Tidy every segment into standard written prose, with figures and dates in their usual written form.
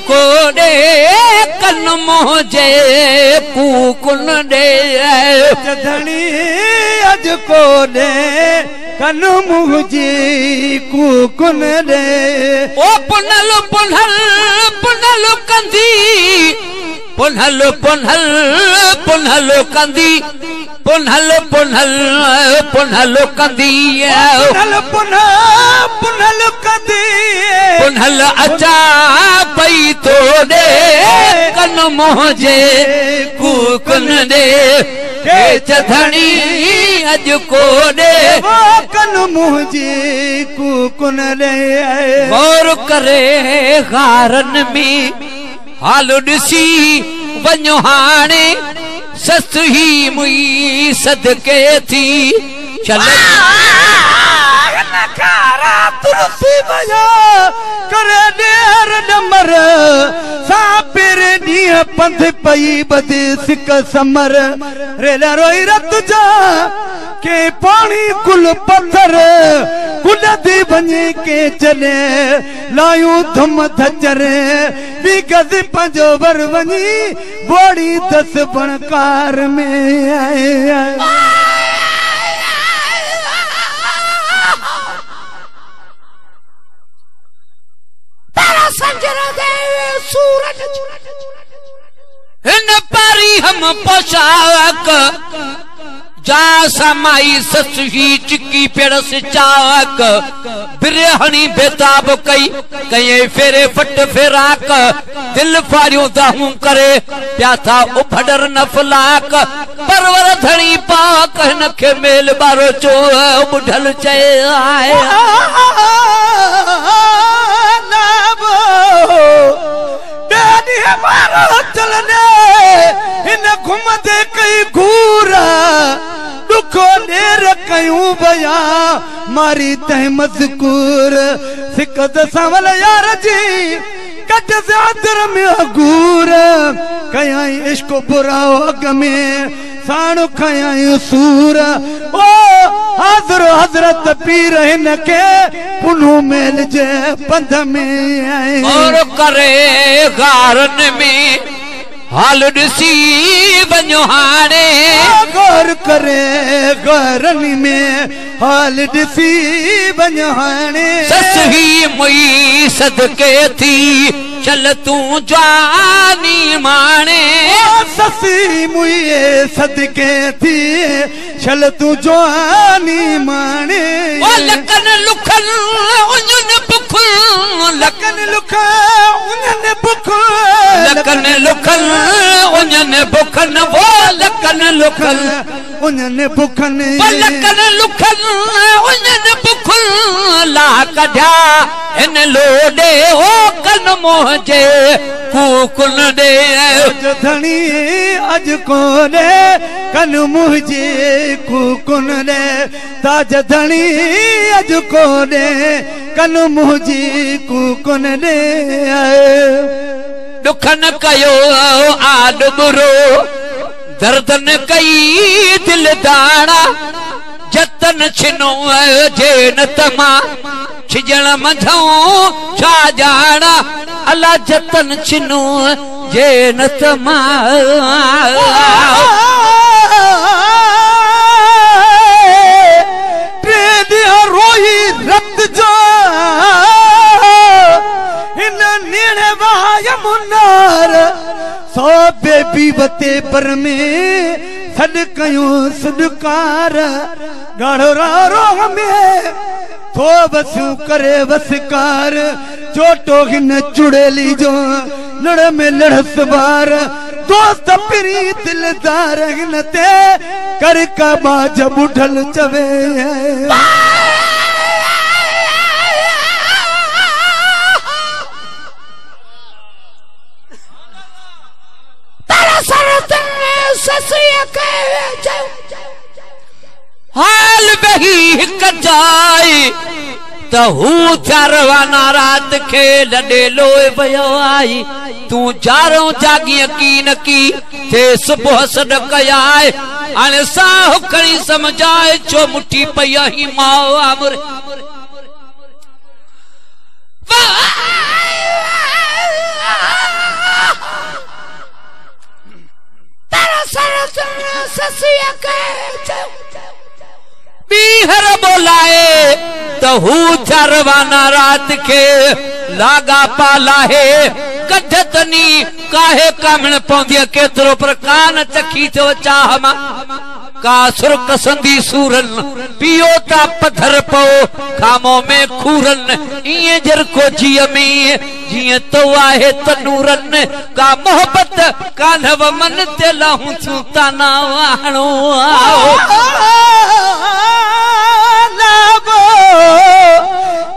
कोडे कन मोजे कूकुन दे जधनी अज कोडे कन मुझे कूकुन दे ओ पुनल पुनल पुनल कंदी पुनल पुनल पुनल कंदी पुनल पुनल पुनल कंदी पुनल पुनल पुनल कंदी पुनल अचा पई तो दे कन मोजे कूकुन दे के जधनी अज कोडे कन मुझे कूकुन दे गौर करे गारन में हाल ॾिसी वञो हाणे सस ही मुई सदके थी चल तुलसी बजा करे देर डमर सापिर नीह पंध पई बदे सिक समर रेला रोई रत जा के पानी कुल पत्थर कुल दी बने के चले लायू धम धचर भी गज पंजो वर वनी बोड़ी 10 बनकार में आए सूरज इन पारी हम पोशाक जा समाई सस ही चिक्की पेड़ से चाक बिरहनी बेताब कई कई फेरे फट फेराक दिल फारियों दाहूं करे प्या था उभडर नफलाक परवर धनी पाक नखे मेल बारो चो बुढ़ल चे आए चलने इन घुमते कई घूरा दुखो नेर कयूं बया मारी तह मज़कूर सिकत सावल यार जी कट ज़ादर में घूर कयाई इश्क बुरा अग में साणु खयाई सूर ओ हाज़र हज़रत पीर हिन के पुनू मेल जे पंध में आए और करे गारन में हाल ॾिसी वञो हाणे गौर करे गारन में हाल ॾिसी वञो हाणे सस ही मुई सदके थी चल तू जानी माने ससी मुई सदके थी चल तू जानी माने ओ लकन लुखन उन बुखल लकन लुखा उन बुखल लकन लुखन उन बुखन वो लकन लुखन उन बुखन लकन लुखन उन बुखल ला कढा इन लोडे हो कन मोजे कूकुन दे धनी अज कोने कन मुझे कूकुन दे ताज धनी अज कोने कन मुझे कूकुन दे दुखन कयो आड बुरो दर्दन कई दिल दाना जतन छिनो जे न तमा छिजण मंझूं छा जाना अला जतन छिनो जे न तमा रोई रत जो इन नीणे वाय मुनार सो बेबी बते पर में सद कयूं सदकार गाढ़ो रो में थो बसू करे वसकार चोटो हिन चुड़ेली जो लड़ में लड़स बार दोस्त पिरी दिलदार हिन ते कर का बाज बुढ़ल चवे हाल बही कजाई त हू थिया रवाना रात खे लॾे लोए वियो आई तू जारो जागी यकीन की थे सुबुह सॾ कया हाणे साह खणी समझाए छो मुठी पई ही माओ आमर बीहर बोलाए तो हू थिया रवाना रात के लागा पाला है कठतनी काहे कामण पौंदी केतरो पर कान चखी थो चाह मां का सुर कसंदी सूरन पियो ता पत्थर पो खामो में खूरन इए जरको जिय में जिए तो आहे तनूरन का मोहब्बत कान्हव मन ते लाहू सुल्ताना वाहणो आओ लाबो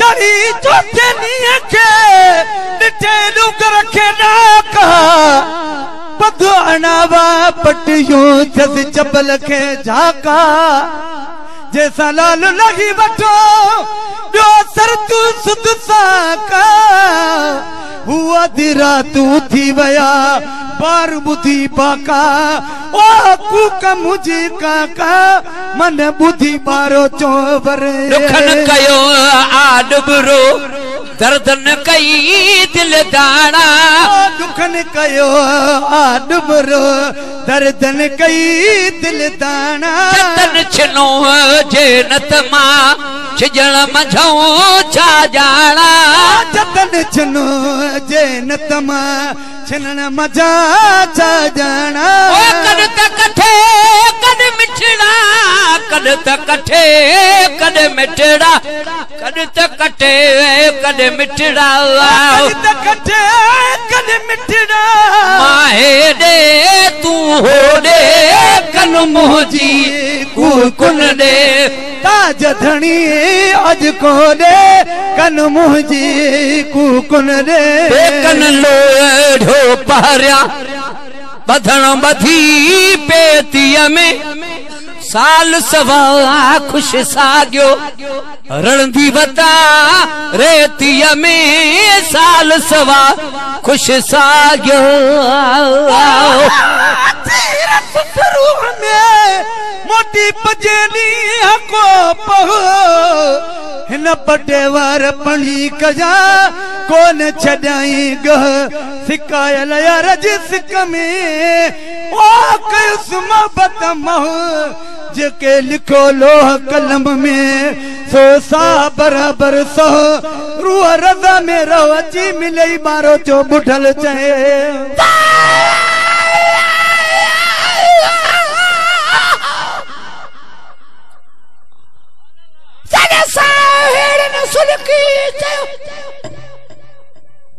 चढ़ी चोचनी के निचे लुक रखे ना का पधो अनावा पटियो जस चबल के झाका जैसा लाल लगी बठो जो सर तू सुध साका हुआ दिरा तू थी वया बार बुधी बाका ओ कूका मुझे काका मन बुधी बारो चोबर दुखन कयो आडबरो दर्दन कई दिल दाना दुखन कयो आडबरो दर्दन कई दिल दाना जतन छिनो जे नतमा छिजण मझो छा जाना जतन छिनो जे नतमा छिनण मजा छा जाना ओ कद तकठे कद मिठड़ा कद तकठे कद मिठड़ा कद तकठे कद मिठड़ा कद तकठे कद मिठड़ा माहे दे तू हो दे कन मोजी कुन दे ताज धणी अज को दे कन मुझी कुन दे कन लोढ़ो पहरिया बधण बधी पेतीअ में साल सवा खुश सागियो रणदी वता रेतीअ में साल सवा खुश सागियो मोटी पजेली हको पहो हिन पटेवार पणी कजा कोन छॾाई गह सिकायल यार जिसक में ओ कयुस मोहब्बत मह जेके लिखो लोह कलम में सो सा बराबर सो रूह रज़ा में रहो अची मिलई मारो चो बुठल चए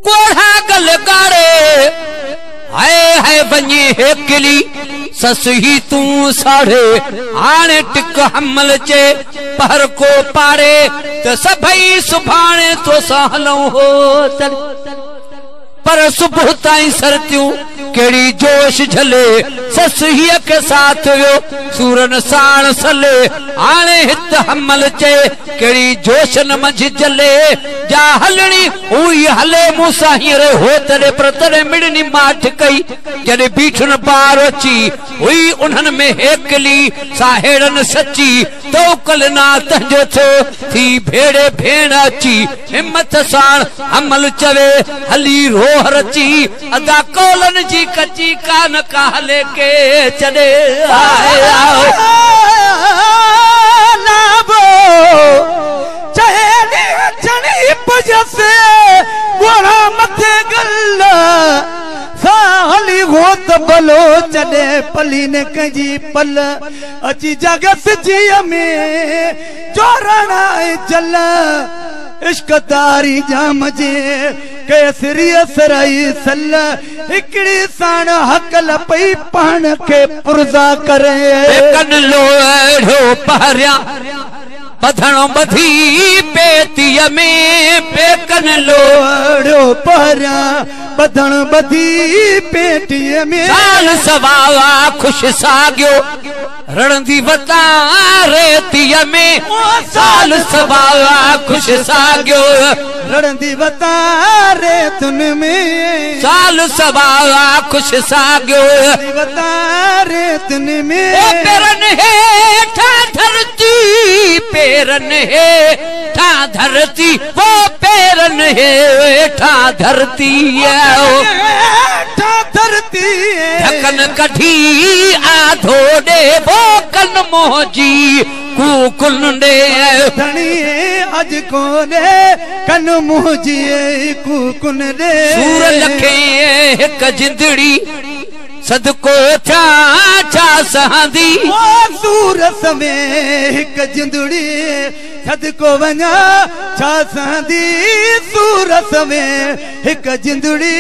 गोढ़ा गल गाड़े हाय हाय बनी हेकली सस ही तू साढ़े आने टिक हमल चे पर को पारे तो सभई सुभाणे तो सहलो हो तल पर सुबह ताई सरतियों केड़ी जोश झले सस ही के साथ वियो सूरन साण सले आने हित हमल चे केड़ी जोशन मंझ जले जा हलनी हुई हले मूसा हीर हो तड़े पर तड़े मिड़नी माठ कई जड़े बीठन पार अची हुई उन्हन में हेकली साहेड़न सची तो कलना तंजो थो थी भेड़े भेण अची हिम्मत साण हमल चवे हली रोह रची अदा कोलन जी कची कान कहले के चले आए आओ लाबो चहेली चणी पजसे गोरा मथे गल्ला साहली हो त बलो चले पली ने कजी पल अची जगत जी में चोरणा जल इश्क तारी जाम जे केसरी सराई सल इकड़ी साण हकल पई पान के पुरजा करे कन लोढ़ो पहरिया बधणो बधी पेतीअ में पेकन लोढ़ो पहरिया बधण बधी पेटीअ में साल सवावा खुश सागियो रणदी वता रेतीअ में साल सवा खुश साॻियो रणदी वता रेतुन में साल सवा खुश साॻियो वता रेतुन में पेरन हेठा धरती पेरन हेठा धरती वो पेरन हेठा धरती धरती ढकन कठी आधो दे वो कन मोजी कूकुन दे धनी अज कोने कन मोजी कूकुन दे सूर लखे एक जिंदड़ी सदको छा छा सहंदी सूर में एक जिंदड़ी सदको वञा छा सहंदी सूर में एक जिंदड़ी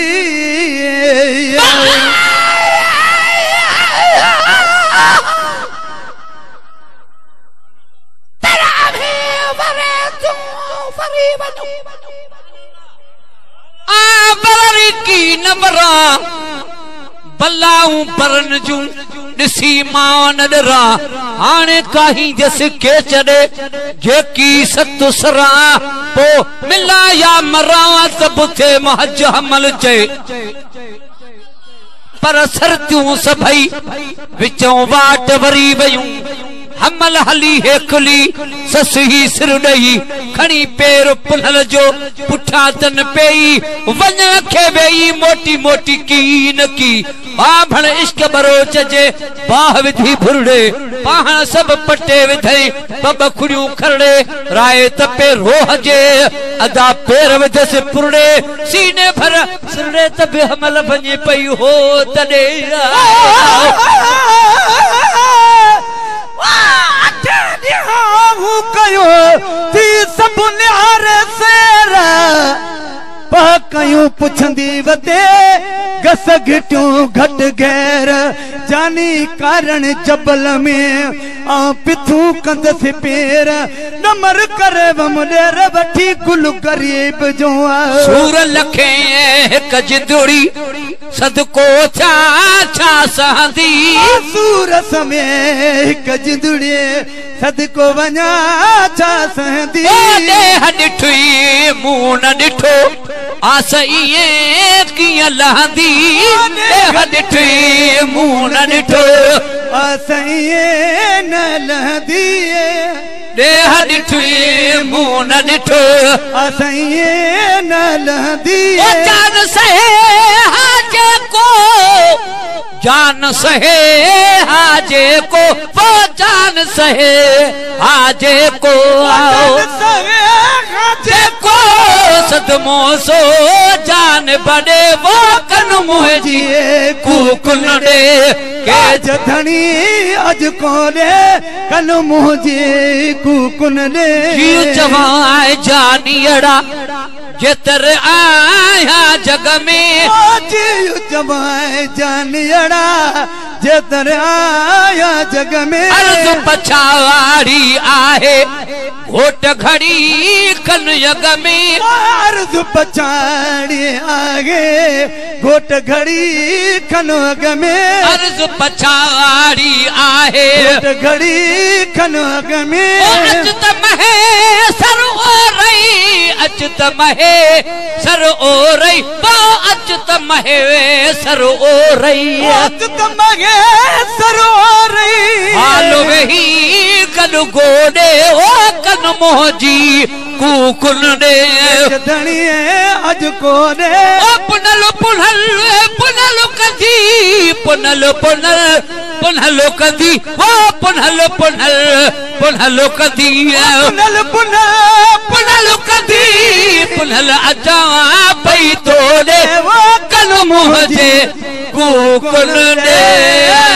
की नबरा बल्लाऊं परन जूं दिसी मां न डरा हाणे काहीं जस के चढ़े जेकी सत सरा पो मिला या मरा त बुथे महज हमल चे पर सरतियूं सभई विचों वाट वरी वयूं हमल हली हेखली सस ही सिर ॾई खणी पेर पुनल जो पुठा तन पेई वञ खे वेई मोटी मोटी की न की बाभण इश्क बरो चजे बाह विधी भुरड़े पाण सब पटे विधई बब खुड़ियूं खरड़े राय तपे रोह जे अदा पेर विधस पुरड़े सीने भर सिरड़े तबे हमल वञे पई हो तॾे कयो थी सब निहार सेर कयूं पुछंदी वते गस घिटियूं घट गैर जानी कारण जबल में पिथू कंदसि पेर नमर करे वमुडेर वठी गुल गरीब जो सूर लखे एक जिंदड़ी सदको छा छा सहंदी सूर में एक जिंदड़ी सदको वञा छा सहंदी देह ॾिठी मूं न ॾिठो आस इएं कीअं लहंदी देह ॾिठी मूं न ॾिठो आस इएं न लहंदी देह ॾिठी मूं न ॾिठो आस इएं न लहंदी जान सहे हाजे को जान सहे हाजे को वो जान सहे हाजे को को सदमो सो जान बड़े वो कन मुझी कूकुन दे के जधनी अज कोने कन मुझी कूकुन दे जीव जवाए जानियड़ा जेतर आया जग में जीव जवाए जानियड़ा जेतर आया जग में अर्ज पछाड़ी आहे घोट घड़ी कन यग में अर्ज पछाड़ी आगे घोट घड़ी कन यग में अर्ज पछाड़ी आहे घोट घड़ी कन यग में अचत महे सर ओ रही अचत महे सर ओ रही बो अचत महे सर ओ रही अचत महे सर ओ रही हालो वही कन गोडे ओ कन मोजी कूकुन दे धनी अज कोने पुनल पुनल पुनल कदी पुनल पुनल पुनल कदी वो पुनल पुनल पुनल कदी पुनल पुनल पुनल कदी पुनल अचा पई तोड़े वो कन मोजे कूकुन दे